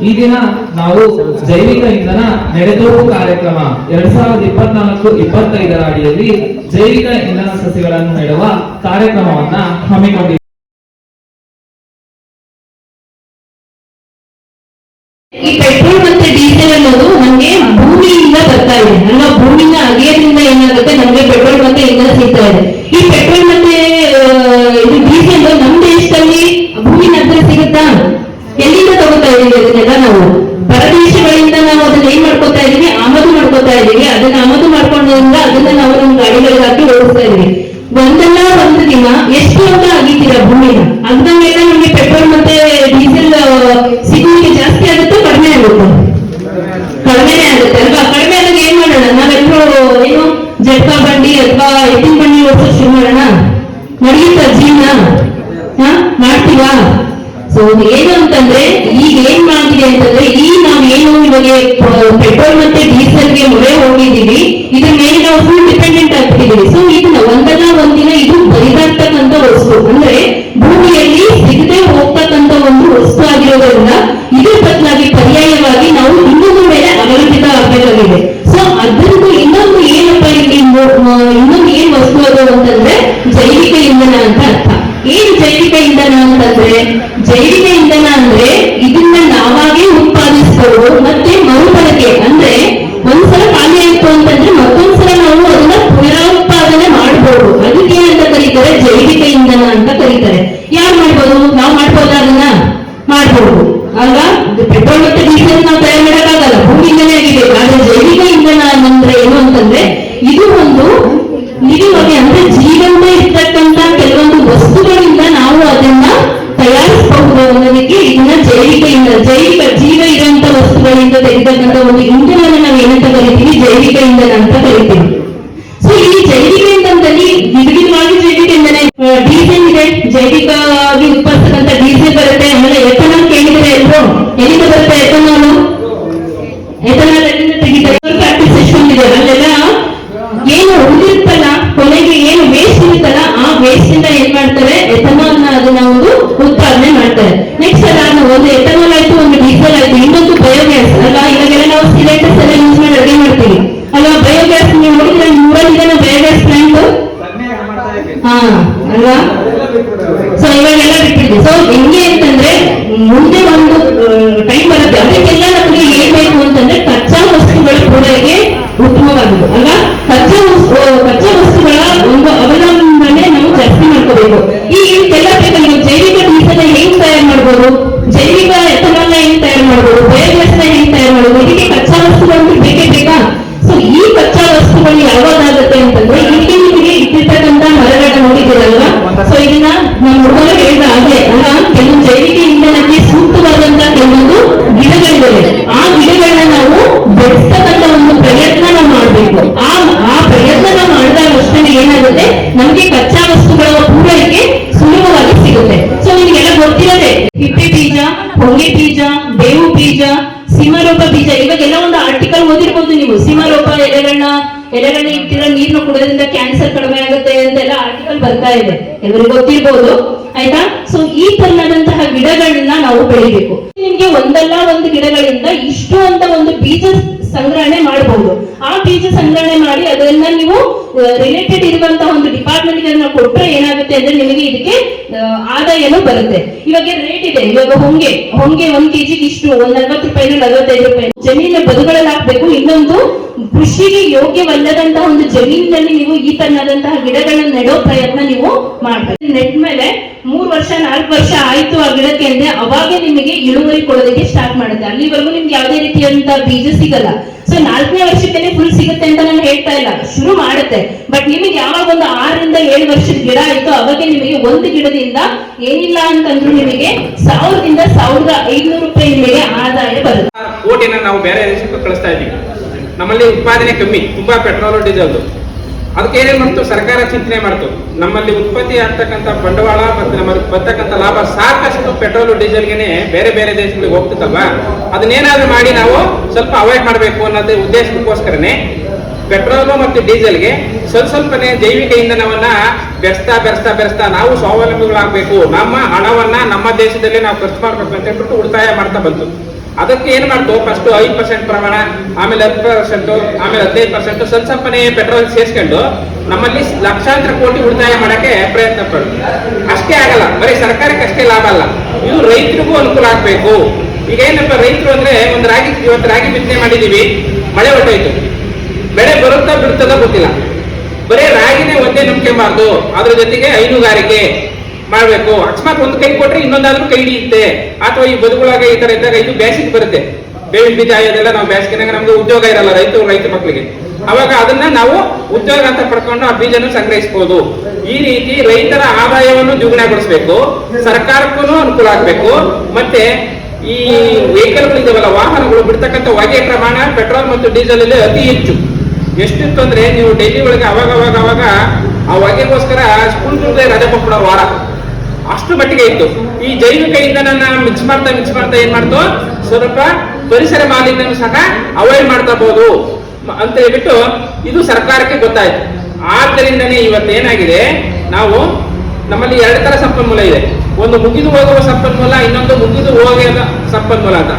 ಈ ದಿನ ನಾವು ಜೈವಿಕ ಇಂಧನ ನೆಡೆದೋರು ಕಾರ್ಯಕ್ರಮ 2024-25 ಅಡಿಯಲ್ಲಿ ಜೈವಿಕ ಇಂಧನ ಸಸಿಗಳನ್ನು ನೆಡುವ ಕಾರ್ಯಕ್ರಮವನ್ನ ಹಮ್ಮಿಕೊಂಡಿದ್ದೇವೆ. ಈ ಪೆಟ್ರೋಲ್ ಮತ್ತೆ ಡೀಸೆಲ್ ಅನ್ನೋದು ನಮ್ಗೆ ಭೂಮಿಯಿಂದ ಬರ್ತಾ ಇದೆ ಅಲ್ವಾ? ಭೂಮಿನ ಅಗೆಯೋದ್ರಿಂದ ಏನಾಗುತ್ತೆ, ನಮ್ಗೆ ಪೆಟ್ರೋಲ್ ಮತ್ತೆ ಇಂಧನ ಸಿಗ್ತಾ ಇದೆ. ಈ ಪೆಟ್ರೋಲ್ ಮತ್ತೆ ಇದು ಡೀಸೆಲ್ ನಮ್ಮ ದೇಶದಲ್ಲಿ ಭೂಮಿನ ಹತ್ರ ಸಿಗುತ್ತಾ? ಎಲ್ಲಿಂದ ತಗೋತಾ ಇದೀವಿ ಅದನ್ನೆಲ್ಲ? ನಾವು ಪರದೇಶಗಳಿಂದ ನಾವು ಅದನ್ನ ಏನ್ ಮಾಡ್ಕೋತಾ ಇದೀವಿ? ಆಮದು ಮಾಡ್ಕೋತಾ ಇದೀವಿ. ಅದನ್ನ ಆಮದು ಮಾಡ್ಕೊಂಡ್ರಿಂದ ಅದನ್ನ ನಾವು ನಮ್ಮ ಗಾಡಿಗಳಿಗೆ ಹಾಕಿ ಓಡಿಸ್ತಾ ಇದೀವಿ. ಒಂದಲ್ಲ ಒಂದು ದಿನ ಎಷ್ಟು ಅಂತ ಆಗಿದ್ದೀರಾ ಭೂಮಿನ? ಅದ್ರ ಮೇಲೆ ನಮ್ಗೆ ಪೆಟ್ರೋಲ್ ಮತ್ತೆ ಡೀಸೆಲ್ ಸಿಗುವಿಕೆ ಜಾಸ್ತಿ ಆಗುತ್ತೆ, ಕಡಿಮೆ ಆಗುತ್ತೆ? ಕಡಿಮೆನೇ ಆಗುತ್ತೆ ಅಲ್ವಾ? ಕಡಿಮೆ ಆದಾಗ ಏನ್ ಮಾಡೋಣ? ನಾವೆಲ್ಲರೂ ಏನು ಜಟ್ಕಾ ಬಂಡಿ ಅಥವಾ ಎತ್ತಿನ ಬಂಡಿ ಓಡಿಸೋದು ಶುರು ಮಾಡೋಣ? ನಡೆಯುತ್ತಾ ಜೀವನ? ಮಾಡ್ತೀವಾ? ಸೊ ಏನು ಅಂತಂದ್ರೆ ಈಗ ಏನ್ ಮಾಡಿದೆ ಅಂತಂದ್ರೆ, ನಾವೇನು ಇವಾಗ ಪೆಟ್ರೋಲ್ ಮತ್ತೆ ಡೀಸೆಲ್ಗೆ ಮೊರೆ ಹೋಗಿದ್ದೀವಿ, ಇದ್ರ ಮೇಲೆ ನಾವು ಫುಲ್ ಡಿಪೆಂಡೆಂಟ್ ಆಗ್ತಿದ್ದೀವಿ. ಸೊ ಇದನ್ನ ಒಂದಲ್ಲ ಒಂದಿನ ಇದು ಬರಿದಾಗ್ತಕ್ಕಂಥ ವಸ್ತು, ಅಂದ್ರೆ ಭೂಮಿಯಲ್ಲಿ ಸಿಗದೆ ಹೋಗ್ತಕ್ಕಂಥ ಒಂದು ವಸ್ತು ಆಗಿರೋದ್ರಿಂದ ಇದ್ರ ಬದಲಾಗಿ ಪರ್ಯಾಯವಾಗಿ ನಾವು ಇನ್ನೊಂದು ಮೇಲೆ ಅವಲಂಬಿತ ಆಗಬೇಕಾಗಿದೆ. ಸೊ ಅದ್ರದ್ದು ಇನ್ನೊಂದು ಏನಪ್ಪ ಇಲ್ಲಿ ಇನ್ನೊಂದು ಏನ್ ವಸ್ತು ಅದು ಅಂತಂದ್ರೆ ಜೈವಿಕ ಇಂಧನ ಅಂತ ಅರ್ಥ. ಏನು ಜೈವಿಕ ಇಂಧನ ಅಂತಂದ್ರೆ, ಜೈವಿಕ ಇಂಧನ ಅಂದ್ರೆ ಇದನ್ನ ನಾವಾಗೇ ಉತ್ಪಾದಿಸ್ಬೋದು ಮತ್ತೆ ಮರುಬಳಕೆ, ಅಂದ್ರೆ ಒಂದ್ಸಲ ಖಾಲಿ ಆಯ್ತು ಅಂತಂದ್ರೆ ಮತ್ತೊಂದ್ಸಲ ನಾವು ಅದನ್ನ ಪುನರುತ್ಪಾದನೆ ಮಾಡಬಹುದು. ಅದಕ್ಕೆ ಅಂತ ಕರೀತಾರೆ ಜೈವಿಕ ಇಂಧನ ಅಂತ ಕರೀತಾರೆ. ಯಾರು ಮಾಡ್ಬೋದು? ನಾವು ಮಾಡ್ಬೋದಾ? ಅದನ್ನ ಮಾಡ್ಬೋದು ಅಲ್ವಾ? ಪೆಟ್ರೋಲ್ ಮತ್ತೆ ಡೀಸೆಲ್ ನಾವು ತಯಾರು ಮಾಡೋಕ್ಕಾಗಲ್ಲ, ಭೂಮಿಯಿಂದನೇ ಆಗಿದೆ. ಆದ್ರೆ ಜೈವಿಕ ಇಂಧನ ಅಂದ್ರೆ ಏನು ಅಂತಂದ್ರೆ ಇದು ಒಂದು ನಿಜವಾಗಿ ಅಂದ್ರೆ ಜೀವಂತ ಇರ್ತಕ್ಕಂಥ ಕೆಲವೊಂದು ವಸ್ತುಗಳಿಂದ ನಾವು ಅದನ್ನ ತಯಾರಿಸಬಹುದು ಅನ್ನೋದಕ್ಕೆ ಇದನ್ನ ಜೈವಿಕ ಇಂಧನ, ಜೈವಿಕ ಜೀವ ಇರುವಂತ ವಸ್ತುಗಳಿಂದ ತೆಗೆತಕ್ಕಂಥ ಒಂದು ಇಂಧನವನ್ನು ನಾವು ಏನಂತ ಕರಿತೀವಿ? ಜೈವಿಕ ಇಂಧನ ಅಂತ ಕರಿತೀವಿ. ಸೊ ಈ ಜೈವಿಕ ಇಂಧನದಲ್ಲಿ ವಿಧವಿಧವಾಗಿ ಜೈವಿಕ ಇಂಧನ, ಡೀಸೆಲ್ ಇದೆ, ಜೈವಿಕವಾಗಿ ಉತ್ಪಾದಿಸತಕ್ಕಂಥ ಡೀಸೆಲ್ ಬರುತ್ತೆ. ಆಮೇಲೆ ಎಥನಾಲ್ ಕೇಳಿದ್ರೆ ಎಲ್ಲರೂ ಎಲ್ಲಿಂದ ಬರುತ್ತೆ? ಎಥನಾಲ್ ಎಲ್ಲಿಂದ ತೆಗಿತಾರೆ? ಫ್ಯಾಕ್ಟರೀಸ್ ಎಷ್ಟೊಂದಿದೆ, ಅಲ್ಲೆಲ್ಲ ಏನು ಉಳಿದಿರ್ತಲ್ಲ, ಕೊನೆಗೆ ಏನು ವೇಸ್ಟ್ ಇರುತ್ತಲ್ಲ, ಆ ವೇಸ್ಟ್ ಇಂದ ಏನ್ ಮಾಡ್ತಾರೆ? ಎಥನಾಲ್ ನ ಅದನ್ನ ಒಂದು ಉತ್ಪಾದನೆ ಮಾಡ್ತಾರೆ. ನೆಕ್ಸ್ಟ್ ಅದಾದ ಒಂದು ಎಥನಾಲ್ ಆಯ್ತು, ಒಂದು ಡೀಸೆಲ್ ಆಯ್ತು, ಇನ್ನೊಂದು ಬಯೋಗ್ಯಾಸ್ ಅಲ್ವಾ? ಇವಾಗೆಲ್ಲ ನಾವು ಸಿಲಿಂಡರ್ಸ್ ಎಲ್ಲ ಯೂಸ್ ಮಾಡಿ ಅಡುಗೆ ಮಾಡ್ತೀವಿ ಅಲ್ವಾ? ಬಯೋಗ್ಯಾಸ್ ನೀವು ನೋಡಿದ್ರೆ ಊರಲ್ಲಿದೆ ಬಯೋಗ್ಯಾಸ್ ಪ್ಲಾಂಟ್ ಅಲ್ವಾ? ಸೊ ಇವಾಗೆಲ್ಲ ಬಿಟ್ಟಿದೆ. ಸೊ ಹೆಂಗೆ ಅಂತಂದ್ರೆ ಮುಂದೆ ಒಂದು ಟೈಮ್ ಬರುತ್ತೆ, ಅದಕ್ಕೆಲ್ಲ ನಮಗೆ ಏನ್ ಬೇಕು ಅಂತಂದ್ರೆ ಕಚ್ಚಾ ವಸ್ತುಗಳ ಪೂರೈಕೆ ಉತ್ತಮವಾಗಿದೆ ಅಲ್ವಾ? ಕಚ್ಚಾ ವಸ್ತುಗಳ ಒಂದು ಅವಲಂಬನೆ ನಾವು ಜಾಸ್ತಿ ಮಾಡ್ಕೋಬೇಕು. ಇದಕ್ಕೆಲ್ಲ ಬೇಕಾಗಿ ಜೈವಿಕ ಡೀಸೆಲ್ ಹೆಂಗ್ ತಯಾರು ಮಾಡ್ಬೋದು, ಜೈವಿಕ ಎಥನಾಲ್ ಹೆಂಗ್ ತಯಾರು ಮಾಡ್ಬೋದು, ಬಯೋಗ್ಯಾಸ್ ಹೆಂಗ್ ತಯಾರು ಮಾಡ್ಬೋದು, ಇದಕ್ಕೆ ಕಚ್ಚಾ ವಸ್ತುಗಳು ಬೇಕೇ ಬೇಕಾ? ಸೊ ಈ ಕಚ್ಚಾ ವಸ್ತುಗಳು ಯಾವಾಗಾಗುತ್ತೆ ಅಂತಂದ್ರೆ ಇಲ್ಲಿ ನಿಮಗೆ ಇಟ್ಟಿರ್ತಕ್ಕಂಥ ಮರಗಳನ್ನ ನೋಡಿದ್ದೀರಲ್ವಾ? ಸೊ ಇದನ್ನ ನಾವು ಮೊದಲು ಹೇಳಿದ ಹಾಗೆ ಅಲ್ಲ, ಕೆಲವು ಜೈವಿಕ ಇಂಧನಕ್ಕೆ ಸೂಕ್ತವಾದಂತಹ ಕೆಲವೊಂದು ಗಿಡಗಳಿವೆ. ಆ ಗಿಡಗಳನ್ನ ನಾವು ಬೆಳೆಸ್ತಕ್ಕಂಥ ಒಂದು ಪ್ರಯತ್ನ ನಾವು ಮಾಡಬೇಕು. ಆ ಪ್ರಯತ್ನ ನಾವು ಮಾಡಿದಾಗ ಅಷ್ಟೇ ಏನಾಗುತ್ತೆ, ನಮ್ಗೆ ಕಚ್ಚಾ ವಸ್ತುಗಳ ಪೂರೈಕೆ ಸುಲಭವಾಗಿ ಸಿಗುತ್ತೆ. ಸೊ ನಿಮಗೆಲ್ಲ ಗೊತ್ತಿರದೆ ಹಿಪ್ಪೆ ಬೀಜ, ಹೊಂಗೆ ಬೀಜ, ಬೇವು ಬೀಜ, ಸಿಮರೋಪ ಬೀಜ, ಇವಾಗೆಲ್ಲ ಒಂದು ಆರ್ಟಿಕಲ್ ಓದಿರ್ಬೋದು ನೀವು. ಸಿಮರೋಪ ಎಲೆಗಳನ್ನ ಇಟ್ಟಿರೋ ನೀರ್ನ ಕುಡಿಯೋದ್ರಿಂದ ಕ್ಯಾನ್ಸರ್ ಕಡಿಮೆ ಆಗುತ್ತೆ ಅಂತೆಲ್ಲ ಆರ್ಟಿಕಲ್ ಬರ್ತಾ ಇದೆ, ಎಲ್ಲರಿಗೂ ಗೊತ್ತಿರ್ಬೋದು ಆಯ್ತಾ? ಸೊ ಈ ತರನಾದಂತಹ ಗಿಡಗಳನ್ನ ನಾವು ಬೆಳಿಬೇಕು. ನಿಮ್ಗೆ ಒಂದಲ್ಲ ಒಂದು ಗಿಡಗಳಿಂದ ಇಷ್ಟು ಅಂತ ಒಂದು ಬೀಜ ಸಂಗ್ರಹಣೆ ಮಾಡಬಹುದು. ಆ ಬೀಜ ಸಂಗ್ರಹಣೆ ಮಾಡಿ ಅದನ್ನ ನೀವು ರಿಲೇಟೆಡ್ ಇರುವಂತಹ ಒಂದು ಡಿಪಾರ್ಟ್ಮೆಂಟ್ ಗೆ ಕೊಟ್ರೆ ಏನಾಗುತ್ತೆ ಅಂದ್ರೆ ನಿಮಗೆ ಇದಕ್ಕೆ ಆದಾಯನೂ ಬರುತ್ತೆ. ಇವಾಗ ರೇಟ್ ಇದೆ, ಇವಾಗ ಹೊಂಗೆ 1 ಕೆಜಿಗೆ ಇಷ್ಟು, ಒಂದು 40 ರೂಪಾಯಿ 45 ರೂಪಾಯಿ. ಜಮೀನಿನ ಬದುಗಳಲ್ಲಿ ಹಾಕ್ಬೇಕು. ಇನ್ನೊಂದು ಕೃಷಿಗೆ ಯೋಗ್ಯವಲ್ಲದಂತಹ ಒಂದು ಜಮೀನಿನಲ್ಲಿ ನೀವು ಈ ತರನಾದಂತಹ ಗಿಡಗಳನ್ನ ನೆಡೋ ಪ್ರಯತ್ನ ನೀವು ಮಾಡ್ಬೇಕು. ನೆಟ್ ಮೇಲೆ 3 ವರ್ಷ 4 ವರ್ಷ ಆಯ್ತು ಆ ಗಿಡಕ್ಕೆ ಅಂದ್ರೆ ಅವಾಗೆ ನಿಮಗೆ ಇಳುವರಿ ಕೊಡೋದಕ್ಕೆ ಸ್ಟಾರ್ಟ್ ಮಾಡುತ್ತೆ. ಅಲ್ಲಿವರೆಗೂ ನಿಮ್ಗೆ ಯಾವುದೇ ರೀತಿಯಂತ ಬೀಜ ಸಿಗಲ್ಲ. ಸೊ 4ನೇ ವರ್ಷಕ್ಕೆ ಫುಲ್ ಸಿಗುತ್ತೆ ಅಂತ ನಾನು ಹೇಳ್ತಾ ಇಲ್ಲ, ಶುರು ಮಾಡುತ್ತೆ. ಬಟ್ ನಿಮಗೆ ಯಾವಾಗ ಒಂದು 6 ರಿಂದ 7 ವರ್ಷದ ಗಿಡ ಆಯ್ತು ಅವಾಗ ನಿಮಗೆ ಒಂದು ಗಿಡದಿಂದ ಏನಿಲ್ಲ ಅಂತಂದ್ರೂ ನಿಮಗೆ 1000 ರಿಂದ 1500 ರೂಪಾಯಿ ನಿಮಗೆ ಆದಾಯ ಬರುತ್ತೆ. ಓಟಿನ ನಾವು ಬೇರೆ ದೇಶಕ್ಕೆ ಕಳಿಸ್ತಾ ಇದ್ದೀವಿ. ನಮ್ಮಲ್ಲಿ ಉತ್ಪಾದನೆ ಕಮ್ಮಿ, ತುಂಬಾ ಪೆಟ್ರೋಲ್ ಡೀಸೆಲ್. ಅದಕ್ಕೆ ಏನೇನ್ ಮಾಡ್ತು ಸರ್ಕಾರ ಚಿಂತನೆ ಮಾಡ್ತು, ನಮ್ಮಲ್ಲಿ ಉತ್ಪತ್ತಿ ಆಗ್ತಕ್ಕಂಥ ಬಂಡವಾಳ ಮತ್ತೆ ನಮ್ಮಲ್ಲಿ ಬರ್ತಕ್ಕಂಥ ಲಾಭ ಸಾಕಷ್ಟು ಪೆಟ್ರೋಲ್ ಡೀಸೆಲ್ಗೆನೆ ಬೇರೆ ಬೇರೆ ದೇಶಗಳಿಗೆ ಹೋಗ್ತದಲ್ವಾ, ಅದನ್ನೇನಾದ್ರೂ ಮಾಡಿ ನಾವು ಸ್ವಲ್ಪ ಅವಾಯ್ಡ್ ಮಾಡಬೇಕು ಅನ್ನೋದೇ ಉದ್ದೇಶಕ್ಕೋಸ್ಕರನೇ ಪೆಟ್ರೋಲು ಮತ್ತು ಡೀಸೆಲ್ಗೆ ಸ್ವಲ್ಪನೇ ಜೈವಿಕ ಇಂಧನವನ್ನ ಬೆರೆಸ್ತಾ ನಾವು ಸ್ವಾವಲಂಬಿಗಳಾಗಬೇಕು, ನಮ್ಮ ಹಣವನ್ನ ನಮ್ಮ ದೇಶದಲ್ಲೇ ನಾವು ಖರ್ಚು ಮಾಡ್ಬೇಕು ಅಂತ ಹೇಳ್ಬಿಟ್ಟು ಉಳಿತಾಯ ಮಾಡ್ತಾ ಬಂತು. ಅದಕ್ಕೆ ಏನ್ ಮಾಡ್ತು, ಫಸ್ಟ್ 5% ಪ್ರಮಾಣ, ಆಮೇಲೆ 10%, ಆಮೇಲೆ 15%, ಸ್ವಲ್ಪ ಸ್ವಲ್ಪನೇ ಪೆಟ್ರೋಲ್ ಸೇರಿಸ್ಕೊಂಡು ನಮ್ಮಲ್ಲಿ ಲಕ್ಷಾಂತರ ಕೋಟಿ ಉಳಿತಾಯ ಮಾಡಕ್ಕೆ ಪ್ರಯತ್ನ ಪಡ್ತು. ಅಷ್ಟೇ ಆಗಲ್ಲ, ಬರೀ ಸರ್ಕಾರಕ್ಕೆ ಅಷ್ಟೇ ಲಾಭ ಅಲ್ಲ, ಇದು ರೈತರಿಗೂ ಅನುಕೂಲ ಆಗ್ಬೇಕು. ಈಗ ಏನಪ್ಪ ರೈತರು ಅಂದ್ರೆ, ಇವತ್ತು ರಾಗಿ ಬಿತ್ತನೆ ಮಾಡಿದೀವಿ, ಮಳೆ ಹೊಟ್ಟೋಯ್ತು, ಬೆಳೆ ಬರುತ್ತಾ ಬಿಡುತ್ತದ ಗೊತ್ತಿಲ್ಲ. ಬರೀ ರಾಗಿನೇ ಒಂದೇ ನಂಬ್ಕೆಬಾರ್ದು, ಅದ್ರ ಜೊತೆಗೆ ಹೈನುಗಾರಿಕೆ ಮಾಡ್ಬೇಕು. ಅಕಸ್ಮಾತ್ ಒಂದು ಕೈ ಕೊಟ್ರೆ ಇನ್ನೊಂದಾದ್ರೂ ಕೈ ಹಿಡಿಯುತ್ತೆ. ಅಥವಾ ಈ ಬದುಗಳಾಗ ಈ ತರ ಇದ್ದಾಗ ಇದು ಬೇಸಿಗೆ ಬರುತ್ತೆ, ಬೇವಿನ ಬೀಜ ಅದೆಲ್ಲ ನಾವು ಬೇಸಿಗೆನಾಗ ನಮ್ಗೆ ಉದ್ಯೋಗ ಇರಲ್ಲ ರೈತ ಮಕ್ಕಳಿಗೆ, ಅವಾಗ ಅದನ್ನ ನಾವು ಉದ್ಯೋಗ ಅಂತ ಪಡ್ಕೊಂಡು ಆ ಬೀಜನ ಸಂಗ್ರಹಿಸಬಹುದು. ಈ ರೀತಿ ರೈತರ ಆದಾಯವನ್ನು ದ್ವಿಗುಣಗೊಳಿಸಬೇಕು, ಸರ್ಕಾರಕ್ಕೂ ಅನುಕೂಲ ಆಗ್ಬೇಕು. ಮತ್ತೆ ಈ ವೆಹಿಕಲ್ಗಳು ಇದಾವಲ್ಲ, ವಾಹನಗಳು ಬಿಡ್ತಕ್ಕಂಥ ಹೊಗೆ ಪ್ರಮಾಣ ಪೆಟ್ರೋಲ್ ಮತ್ತು ಡೀಸೆಲ್ ಅಲ್ಲಿ ಅತಿ ಹೆಚ್ಚು. ಎಷ್ಟಿತ್ತು ಅಂದ್ರೆ, ನೀವು ಡೈಲಿ ಒಳಗೆ ಅವಾಗ ಆ ಹೊಗೆಗೋಸ್ಕರ ಸ್ಕೂಲ್ ರಜೆ ಕೊಟ್ಬಿಡೋರು ವಾರ, ಅಷ್ಟು ಮಟ್ಟಿಗೆ ಇತ್ತು. ಈ ಜೈವಿಕ ಇಂಧನ ಮಿಕ್ಸ್ ಮಾಡ್ತಾ ಏನ್ ಮಾಡ್ತು, ಸ್ವಲ್ಪ ಪರಿಸರ ಮಾಲಿನ್ಯನೂ ಸಹ ಅವಾಯ್ಡ್ ಮಾಡ್ಕೋಬಹುದು ಅಂತ ಹೇಳ್ಬಿಟ್ಟು ಇದು ಸರ್ಕಾರಕ್ಕೆ ಗೊತ್ತಾಯ್ತು. ಆದ್ದರಿಂದನೇ ಇವತ್ತೇನಾಗಿದೆ, ನಾವು ನಮ್ಮಲ್ಲಿ 2 ತರ ಸಂಪನ್ಮೂಲ ಇದೆ. ಒಂದು ಮುಗಿದು ಹೋಗುವ ಸಂಪನ್ಮೂಲ, ಇನ್ನೊಂದು ಮುಗಿದು ಹೋಗದ ಸಂಪನ್ಮೂಲ ಅಂತ.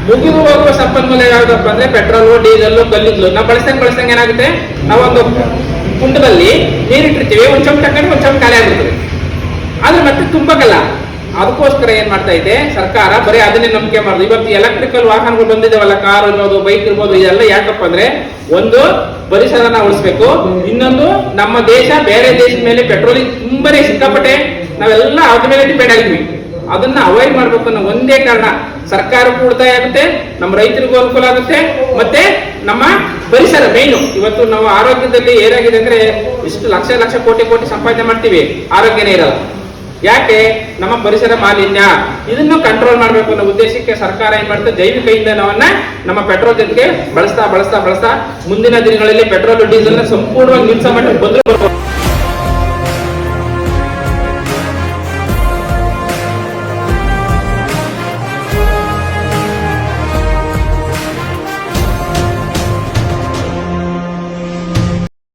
ಮುಗಿದು ಹೋಗುವ ಸಂಪನ್ಮೂಲ ಯಾವ್ದಪ್ಪ ಅಂದ್ರೆ ಪೆಟ್ರೋಲ್, ಡೀಸೆಲ್, ಕಲ್ಲಿದ್ದಲು. ನಾವು ಬಳಸ್ದಂಗೆ ಏನಾಗುತ್ತೆ, ನಾವೊಂದು ಕುಂಡದಲ್ಲಿ ನೀರಿಟ್ಟಿರ್ತೀವಿ, ಒಂದ್ ಚಮಚ ಹಾಕೊಂಡು ಒಂದ್ ಚಮಚ ಖಾಲಿ ಆಗಿರ್ತದೆ, ಆದ್ರೆ ಮತ್ತೆ ತುಂಬಕಲ್ಲ. ಅದಕ್ಕೋಸ್ಕರ ಏನ್ ಮಾಡ್ತಾ ಇದೆ ಸರ್ಕಾರ, ಬರೀ ಅದನ್ನೇ ನಂಬಿಕೆ ಮಾಡುದು. ಇವತ್ತು ಎಲೆಕ್ಟ್ರಿಕಲ್ ವಾಹನಗಳು ಬಂದಿದ್ದಾವಲ್ಲ, ಕಾರ್ ಇರ್ಬೋದು, ಬೈಕ್ ಇರ್ಬೋದು, ಇದೆಲ್ಲ ಯಾಕಪ್ಪ ಅಂದ್ರೆ, ಒಂದು ಪರಿಸರನ ಉಳಿಸ್ಬೇಕು, ಇನ್ನೊಂದು ನಮ್ಮ ದೇಶ ಬೇರೆ ದೇಶದ ಮೇಲೆ ಪೆಟ್ರೋಲಿಂಗ್ ತುಂಬಾನೇ ಸಿಕ್ಕಾಪಟ್ಟೆ ನಾವೆಲ್ಲ ಅದ್ರ ಮೇಲೆ ಡಿಪೆಂಡ್ ಆಗಿದ್ವಿ. ಅದನ್ನ ಅವಾಯ್ಡ್ ಮಾಡ್ಬೇಕು ಅನ್ನೋ ಒಂದೇ ಕಾರಣ. ಸರ್ಕಾರಕ್ಕೂ ಉಳಿತಾಯ ಆಗುತ್ತೆ, ನಮ್ಮ ರೈತರಿಗೂ ಅನುಕೂಲ ಆಗುತ್ತೆ, ಮತ್ತೆ ನಮ್ಮ ಪರಿಸರ ಮೇಯ್ನು. ಇವತ್ತು ನಾವು ಆರೋಗ್ಯದಲ್ಲಿ ಏನಾಗಿದೆ ಅಂದ್ರೆ, ಇಷ್ಟು ಲಕ್ಷ ಕೋಟಿ ಸಂಪಾದನೆ ಮಾಡ್ತೀವಿ, ಆರೋಗ್ಯನೇ ಇರಲ್ಲ. ಯಾಕೆ? ನಮ್ಮ ಪರಿಸರ ಮಾಲಿನ್ಯ. ಇದನ್ನು ಕಂಟ್ರೋಲ್ ಮಾಡ್ಬೇಕು ಅನ್ನೋ ಉದ್ದೇಶಕ್ಕೆ ಸರ್ಕಾರ ಏನ್ ಮಾಡ್ತದೆ, ಜೈವಿಕ ಇಂಧನವನ್ನ ನಮ್ಮ ಪೆಟ್ರೋಲ್ ಜೊತೆಗೆ ಬಳಸ್ತಾ ಮುಂದಿನ ದಿನಗಳಲ್ಲಿ ಪೆಟ್ರೋಲ್ ಡೀಸೆಲ್ ನ ಸಂಪೂರ್ಣವಾಗಿ ನಿಲ್ಸೋ ಮಟ್ಟ ಬಂದ್ರು ಬರ್ಬೋದು.